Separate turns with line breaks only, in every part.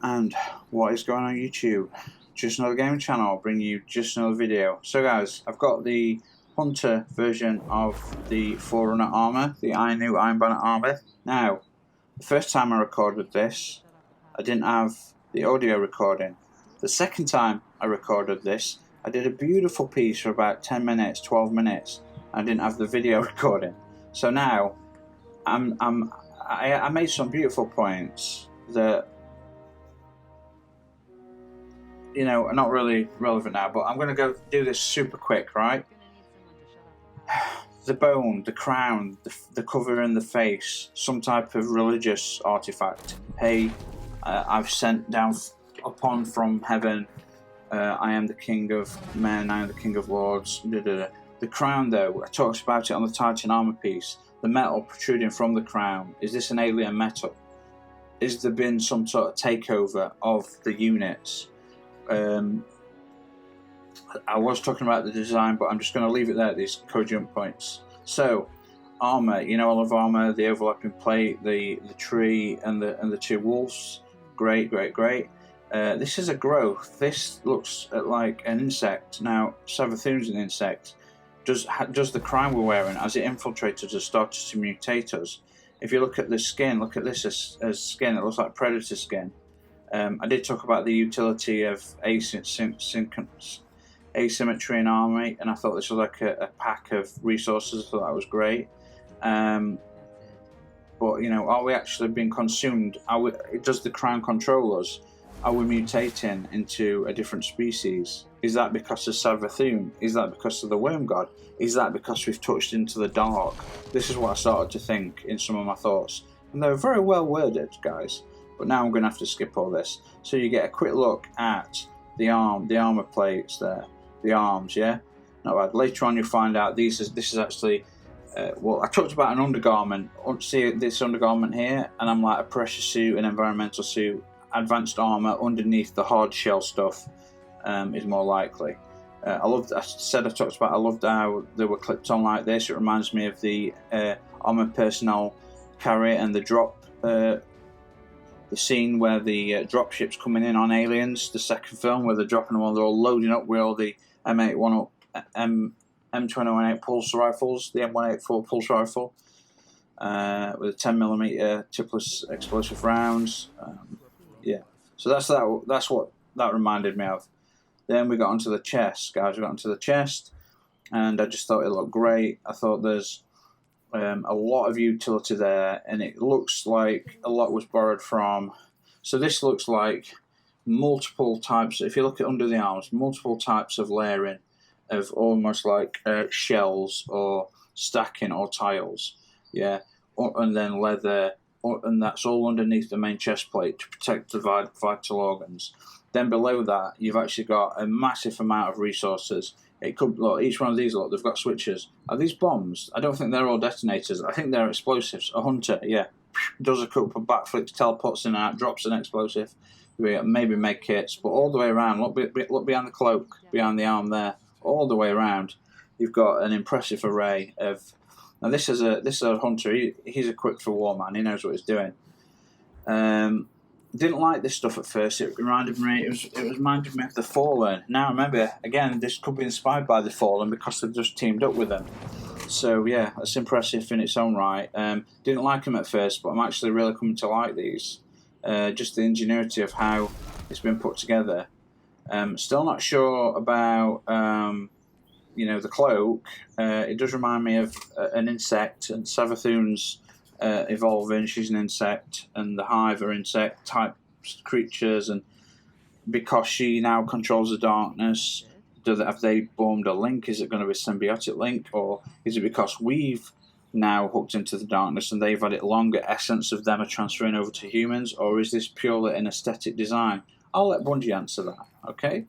And what is going on YouTube? Just another gaming channel. I'll bring you just another video. So guys, I've got the Hunter version of the Forerunner Armour, the new Iron Banner Armour. Now, the first time I recorded this, I didn't have the audio recording. The second time I recorded this, I did a beautiful piece for about 10 minutes, 12 minutes. I didn't have the video recording. So now, I made some beautiful points that, you know, are not really relevant now, but I'm going to go do this super quick, right? The bone, the crown, the cover in the face, some type of religious artifact. Hey, I've sent down upon from heaven, I am the king of men, I am the king of lords. The crown, though, I talked about it on the Titan armor piece. The metal protruding from the crown, is this an alien metal? Is there been some sort of takeover of the units? I was talking about the design, but I'm just going to leave it there at these cogent points. So, armor, you know, I love armor, the overlapping plate, the tree, and the two wolves. Great. This is a growth. This looks like an insect. Now, Savathun's an insect. Does the crown we're wearing, has it infiltrated us, started to mutate us? If you look at the skin, look at this as skin, it looks like predator skin. I did talk about the utility of asymmetry in army, and I thought this was like a pack of resources, so that was great. But, you know, are we actually being consumed? Does the crown control us? Are we mutating into a different species? Is that because of Savathun? Is that because of the worm god? Is that because we've touched into the dark? This is what I started to think in some of my thoughts. And they're very well worded, guys. But now I'm going to have to skip all this. So you get a quick look at the armor plates there. The arms, yeah? Not bad. Later on you'll find out this is actually... well, I talked about an undergarment. See this undergarment here? And I'm like a pressure suit, an environmental suit, advanced armor underneath the hard shell stuff is more likely. I loved how they were clipped on like this. It reminds me of the armored personnel carrier and the drop, the scene where the dropship's coming in on Aliens, the second film, where they're dropping them all, they're all loading up with all the M21 pulse rifles, the M184 pulse rifle, with a 10mm tipless explosive rounds. Yeah, so that's what that reminded me of. Then we got onto the chest, guys. We got onto the chest, and I just thought it looked great. I thought there's a lot of utility there, and it looks like a lot was borrowed from. So this looks like multiple types. If you look at under the arms, multiple types of layering of almost like shells or stacking or tiles. Yeah, and then leather. And that's all underneath the main chest plate to protect the vital organs. Then below that, you've actually got a massive amount of resources. It could look, each one of these, look, they've got switches. Are these bombs? I don't think they're all detonators. I think they're explosives. A hunter, yeah, does a couple of backflips, teleports in and out, drops an explosive. Maybe make kits, but all the way around. Look behind the cloak, behind the arm there. All the way around, you've got an impressive array of. Now this is a hunter. He's equipped for war, man. He knows what he's doing. Didn't like this stuff at first. It reminded me of the Fallen. Now remember, again, this could be inspired by the Fallen because they've just teamed up with them. So yeah, that's impressive in its own right. Didn't like them at first, but I'm actually really coming to like these. Just the ingenuity of how it's been put together. Still not sure about. You know, the cloak, it does remind me of an insect, and Savathun's evolving, she's an insect, and the Hive are insect-type creatures, and because she now controls the darkness, have they formed a link? Is it going to be a symbiotic link, or is it because we've now hooked into the darkness and they've had it longer, essence of them are transferring over to humans, or is this purely an aesthetic design? I'll let Bungie answer that, okay?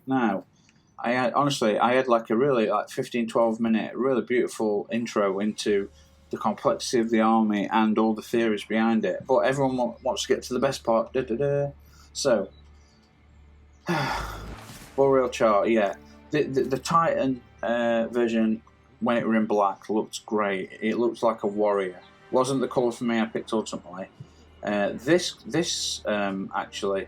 Now, I had like a really 15-12 minute really beautiful intro into the complexity of the army and all the theories behind it, but everyone wants to get to the best part. So Boreal chart, yeah, the Titan version when it were in black looked great. It looked like a warrior. Wasn't the colour for me I picked ultimately, This actually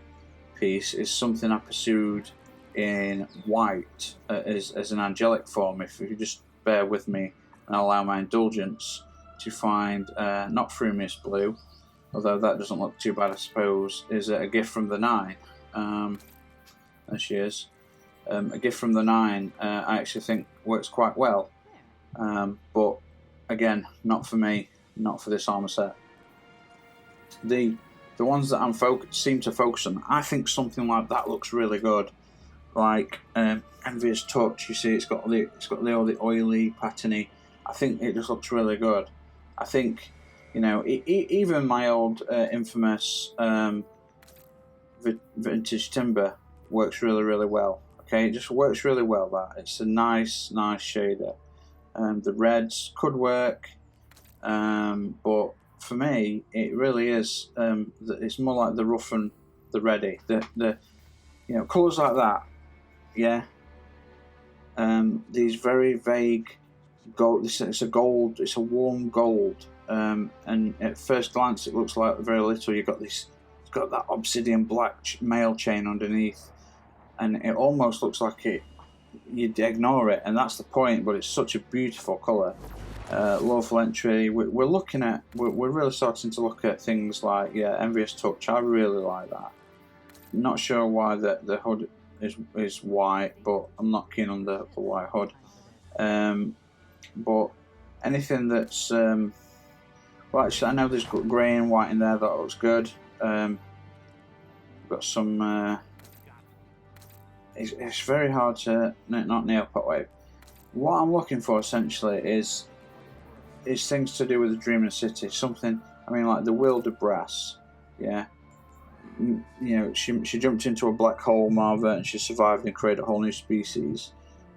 piece is something I pursued in white as an angelic form. If you just bear with me and allow my indulgence to find not Frumious Blue, although that doesn't look too bad, I suppose, is a gift from the Nine. There she is. A gift from the Nine, I actually think works quite well, but again, not for me, not for this armor set. The ones that I'm seem to focus on, I think something like that looks really good. Like Envious Touch, you see, it's got all the oily patterny. I think it just looks really good. I think, you know, even my old infamous Vintage Timber works really well. Okay, it just works really well. That it's a nice shader. The reds could work, but for me, it really is. It's more like the rough and the ready. The you know, colours like that. Yeah. These very vague gold. It's a gold. It's a warm gold. And at first glance, it looks like very little. You've got this. It's got that obsidian black mail chain underneath, and it almost looks like you'd ignore it, and that's the point. But it's such a beautiful colour. Lawful Entry. We're looking at. We're really starting to look at things like Envious Touch. I really like that. Not sure why the hood is white, but I'm not keen on the white hood. But anything that's well, actually, I know there's grey and white in there. That looks good. Got some. It's very hard to not nail pot wave. What I'm looking for essentially is things to do with the Dreaming City. Something, I mean, like the Wilder Brass. Yeah. You know, she jumped into a black hole, Marva, and she survived and created a whole new species.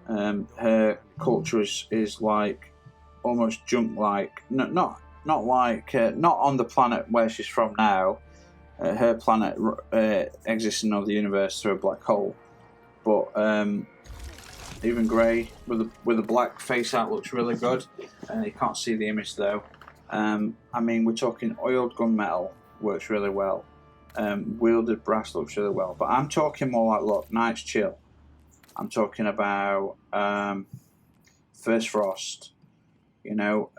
Her culture is like almost junk-like. Not like not on the planet where she's from now. Her planet exists in another universe through a black hole. But even grey with a black face out looks really good. You can't see the image though. I mean, we're talking oiled gunmetal works really well. Wielded brass looks really well, but I'm talking more like, look, Night's Chill. I'm talking about First Frost. You know,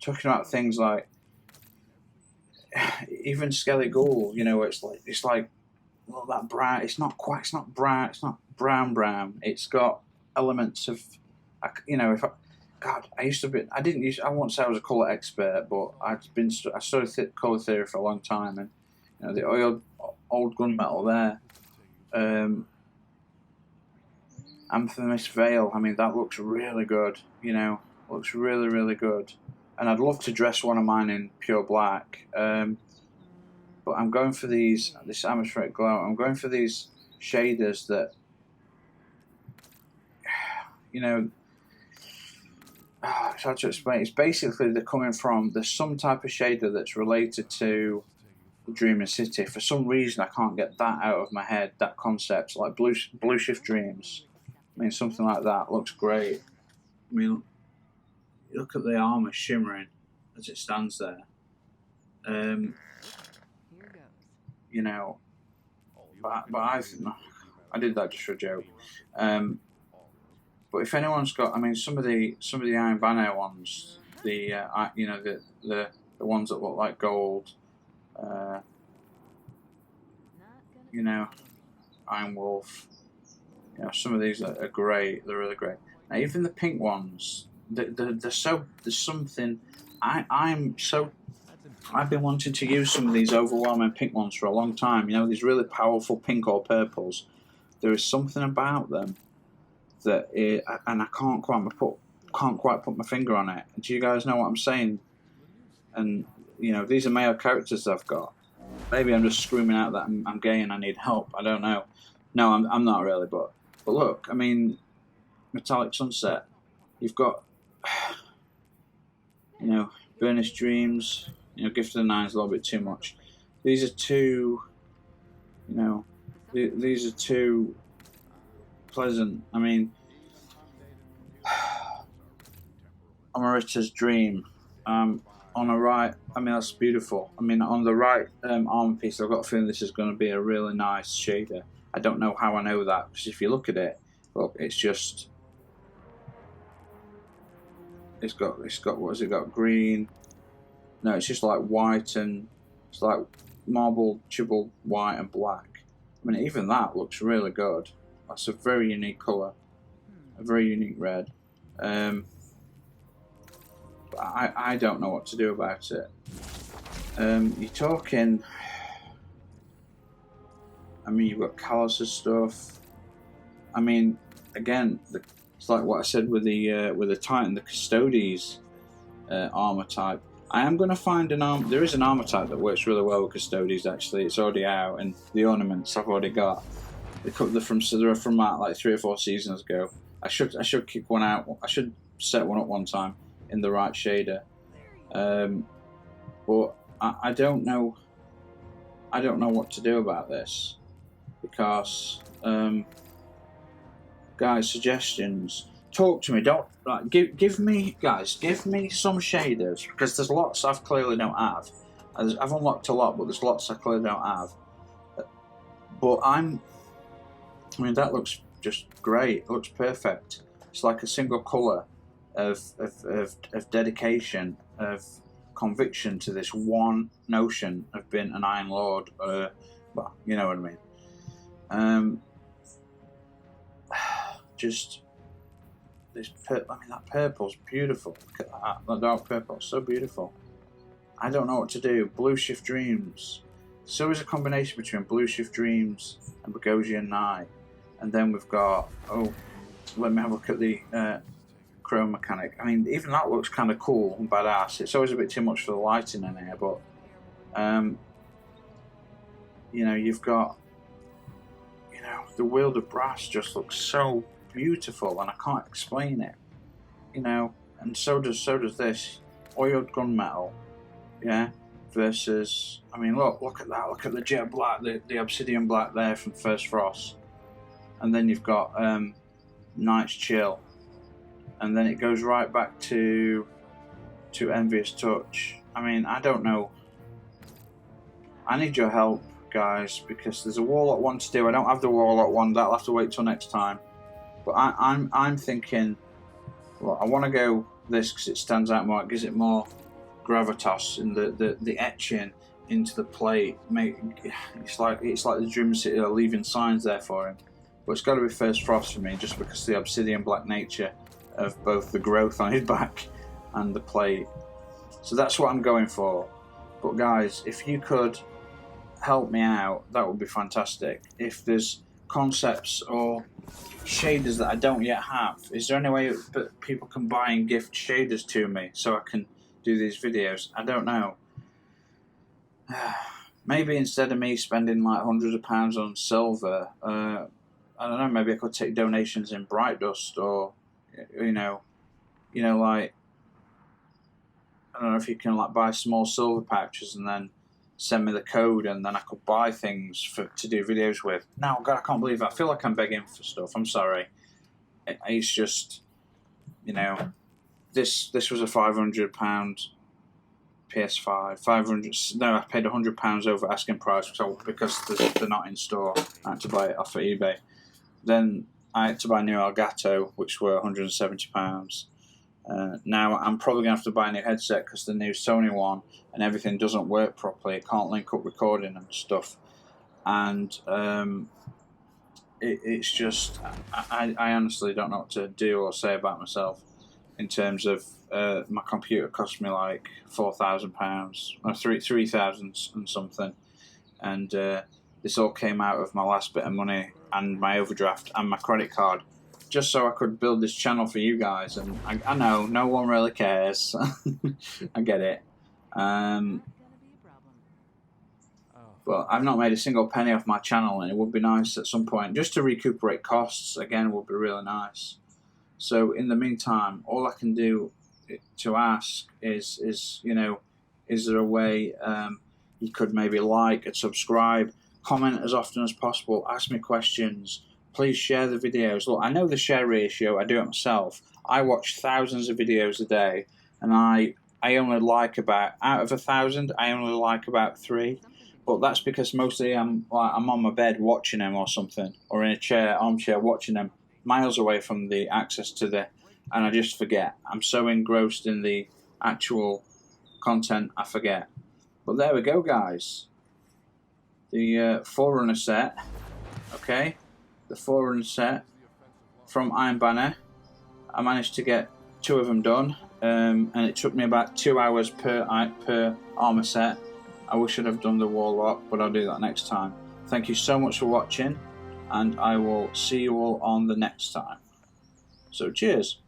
talking about things like even Skelly Ghoul. You know, it's like well, that brown. It's not brown. It's not brown. It's got elements of, you know, God, I used to be. I won't say I was a colour expert, but I studied colour theory for a long time, and you know, the old gunmetal there. Infamous Veil. I mean, that looks really good. You know, looks really good. And I'd love to dress one of mine in pure black. But I'm going for this atmospheric glow. I'm going for these shaders that, you know. It's hard to explain. It's basically there's some type of shader that's related to Dreaming City. For some reason, I can't get that out of my head. That concept, like Blue Shift Dreams. I mean, something like that looks great. I mean, look at the armor shimmering as it stands there. You know, but I did that just for a joke. But if anyone's got, I mean, some of the Iron Banner ones, you know, the ones that look like gold, you know, Iron Wolf, you know, some of these are great. They're really great. Now, even the pink ones, there's something. I've been wanting to use some of these overwhelming pink ones for a long time. You know, these really powerful pink or purples. There is something about them that and I can't quite put my finger on it. Do you guys know what I'm saying? And you know, these are male characters I've got. Maybe I'm just screaming out that I'm gay and I need help. I don't know. No, I'm not really. But look, I mean, Metallic Sunset. You've got, you know, Burnished Dreams. You know, Gift of the Nine is a little bit too much. These are two. You know, these are two pleasant. I mean, Amarita's Dream. on the right, I mean, that's beautiful. I mean, on the right armor piece, I've got a feeling this is going to be a really nice shader. I don't know how I know that, because if you look at it, look, it's just, it's got what has it got? Green. No, it's just like white, and it's like marble chiseled white and black. I mean, even that looks really good. That's a very unique colour, a very unique red. I don't know what to do about it. You're talking, I mean, you've got Callus's stuff. I mean, again, it's like what I said with the Titan, the Custodes armor type. I am going to find an armor. There is an armor type that works really well with Custodes. Actually, it's already out, and the ornaments I've already got. They're from like 3 or 4 seasons ago. I should kick one out. I should set one up one time in the right shader. But I don't know. I don't know what to do about this, because guys, suggestions. Talk to me. Don't like, give me some shaders, because there's lots I've clearly don't have. I've unlocked a lot, but there's lots I clearly don't have. But I mean, that looks just great. It looks perfect. It's like a single colour of dedication, of conviction to this one notion of being an Iron Lord. Well, you know what I mean. Just this. I mean, that purple's beautiful. Look at that. That dark purple, so beautiful. I don't know what to do. Blue Shift Dreams. So is a combination between Blue Shift Dreams and Bogosian Night. And then we've got, oh, let me have a look at the chrome mechanic. I mean, even that looks kind of cool and badass. It's always a bit too much for the lighting in here, but you know, you've got, you know, the Wield of Brass just looks so beautiful, and I can't explain it. You know, and so does this oiled gunmetal, yeah. Versus, I mean, look at that. Look at the jet black, the obsidian black there from First Frost. And then you've got Night's Chill, and then it goes right back to Envious Touch. I mean, I don't know. I need your help, guys, because there's a Warlock one to do. I don't have the Warlock one. That'll have to wait till next time. But I'm thinking, well, I want to go this because it stands out more. It gives it more gravitas in the etching into the plate. It's like the Dream City are leaving signs there for him. But it's got to be First Frost for me, just because of the obsidian black nature of both the growth on his back and the plate. So that's what I'm going for. But guys, if you could help me out, that would be fantastic. If there's concepts or shaders that I don't yet have, is there any way that people can buy and gift shaders to me so I can do these videos? I don't know. Maybe instead of me spending like hundreds of pounds on silver, I don't know, maybe I could take donations in Bright Dust, or you know, like, I don't know if you can like buy small silver pouches and then send me the code, and then I could buy things to do videos with. No, God, I can't believe it. I feel like I'm begging for stuff. I'm sorry. It's just, you know, this was a £500 PS5. 500. No, I paid £100 over asking price, because they're not in store. I had to buy it off of eBay. Then I had to buy a new Elgato, which were £170. Now I'm probably going to have to buy a new headset, because the new Sony one and everything doesn't work properly. It can't link up recording and stuff. And it's just, I honestly don't know what to do or say about myself in terms of my computer cost me like £4,000 or 3,000 and something. And this all came out of my last bit of money and my overdraft and my credit card, just so I could build this channel for you guys. And I know no one really cares. I get it. But I've not made a single penny off my channel, and it would be nice at some point just to recuperate costs again. Would be really nice. So in the meantime, all I can do to ask is you know, is there a way you could maybe like and subscribe, comment as often as possible, ask me questions. Please share the videos. Look, I know the share ratio. I do it myself. I watch thousands of videos a day, and I I only like about, out of 1,000, I only like about 3. But that's because mostly I'm on my bed watching them or something, or in a armchair watching them, miles away from the access to the, and I just forget. I'm so engrossed in the actual content, I forget. But there we go, guys. The Forerunner set, okay? The Forerunner set from Iron Banner. I managed to get 2 of them done, and it took me about 2 hours per armor set. I wish I'd have done the Warlock, but I'll do that next time. Thank you so much for watching, and I will see you all on the next time. So cheers.